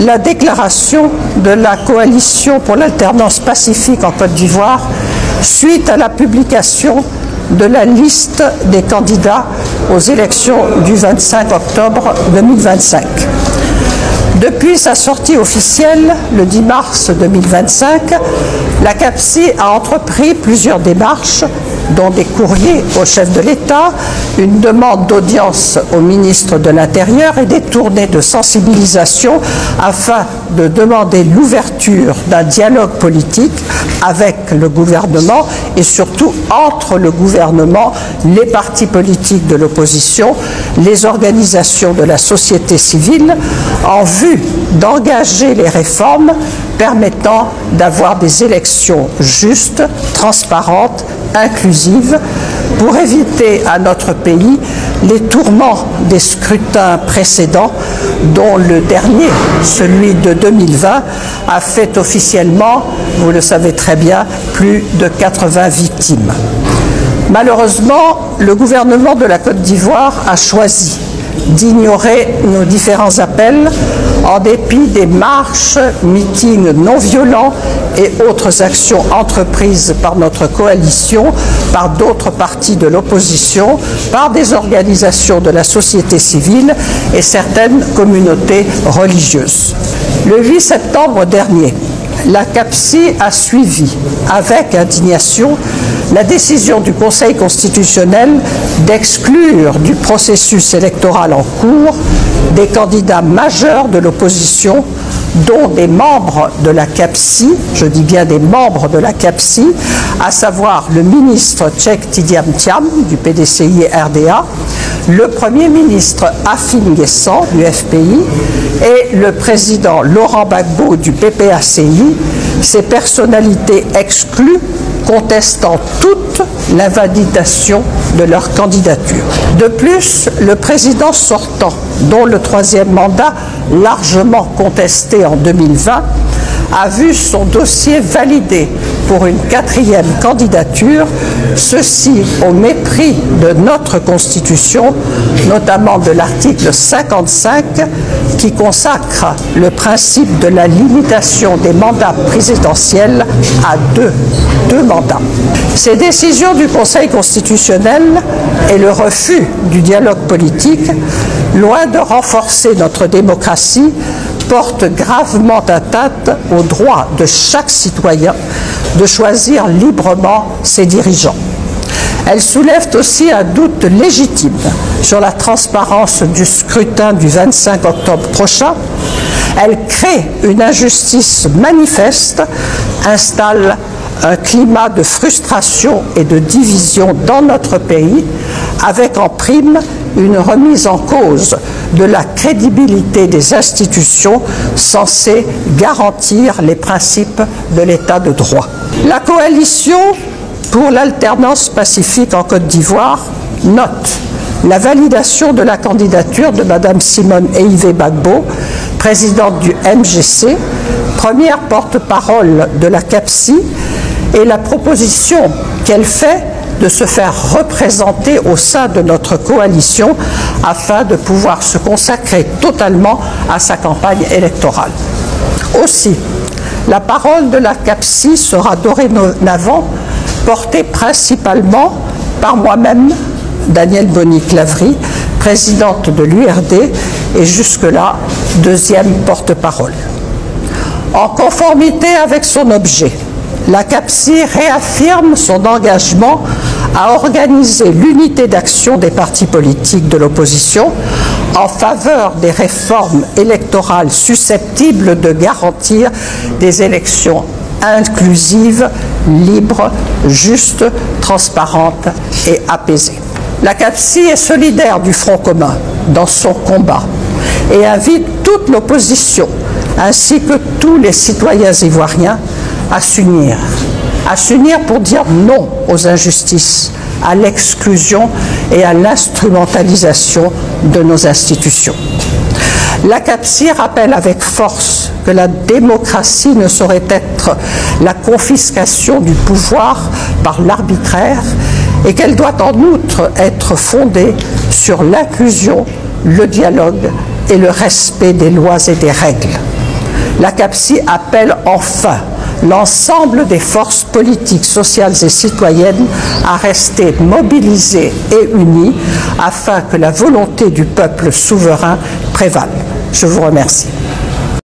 la déclaration de la coalition pour l'alternance pacifique en Côte d'Ivoire suite à la publication de la liste des candidats aux élections du 25 octobre 2025. Depuis sa sortie officielle, le 10 mars 2025, la CAPCI a entrepris plusieurs démarches, dont des courriers au chef de l'État, une demande d'audience au ministre de l'Intérieur et des tournées de sensibilisation afin de demander l'ouverture d'un dialogue politique avec le gouvernement et surtout entre le gouvernement, les partis politiques de l'opposition, les organisations de la société civile, en vue d'engager les réformes permettant d'avoir des élections justes, transparentes, inclusives, pour éviter à notre pays les tourments des scrutins précédents, dont le dernier, celui de 2020, a fait officiellement, vous le savez très bien, plus de 80 victimes. Malheureusement, le gouvernement de la Côte d'Ivoire a choisi d'ignorer nos différents appels en dépit des marches, meetings non violents et autres actions entreprises par notre coalition, par d'autres partis de l'opposition, par des organisations de la société civile et certaines communautés religieuses. Le 8 septembre dernier, la CAPCI a suivi avec indignation la décision du Conseil constitutionnel d'exclure du processus électoral en cours des candidats majeurs de l'opposition, dont des membres de la CAPCI, je dis bien des membres de la CAPCI, à savoir le ministre Cheikh Tidiane Thiam du PDCI-RDA, le Premier ministre Afin Guessan du FPI et le président Laurent Gbagbo du PPACI, ces personnalités exclues contestant toute l'invalidation de leur candidature. De plus, le président sortant, dont le troisième mandat, largement contesté en 2020, a vu son dossier validé pour une quatrième candidature, ceci au mépris de notre Constitution, notamment de l'article 55, qui consacre le principe de la limitation des mandats présidentiels à deux mandats. Ces décisions du Conseil constitutionnel et le refus du dialogue politique, loin de renforcer notre démocratie, portent gravement atteinte au droit de chaque citoyen de choisir librement ses dirigeants. Elles soulèvent aussi un doute légitime sur la transparence du scrutin du 25 octobre prochain. Elles créent une injustice manifeste, installent un climat de frustration et de division dans notre pays, avec en prime une remise en cause de la crédibilité des institutions censées garantir les principes de l'état de droit. La coalition pour l'alternance pacifique en Côte d'Ivoire note la validation de la candidature de Mme Simone Eyivé Gbagbo, présidente du MGC, première porte-parole de la CAPCI, et la proposition qu'elle fait de se faire représenter au sein de notre coalition afin de pouvoir se consacrer totalement à sa campagne électorale. Aussi, la parole de la CAPCI sera dorénavant portée principalement par moi-même, Danielle Boni-Clavry, présidente de l'URD et jusque-là deuxième porte-parole. En conformité avec son objet, la CAPCI réaffirme son engagement à organiser l'unité d'action des partis politiques de l'opposition en faveur des réformes électorales susceptibles de garantir des élections inclusives, libres, justes, transparentes et apaisées. La CAPCI est solidaire du Front commun dans son combat et invite toute l'opposition ainsi que tous les citoyens ivoiriens à s'unir pour dire non aux injustices, à l'exclusion et à l'instrumentalisation de nos institutions. La CAPCI rappelle avec force que la démocratie ne saurait être la confiscation du pouvoir par l'arbitraire et qu'elle doit en outre être fondée sur l'inclusion, le dialogue et le respect des lois et des règles. La CAPCI appelle enfin l'ensemble des forces politiques, sociales et citoyennes à rester mobilisées et unies afin que la volonté du peuple souverain prévale. Je vous remercie.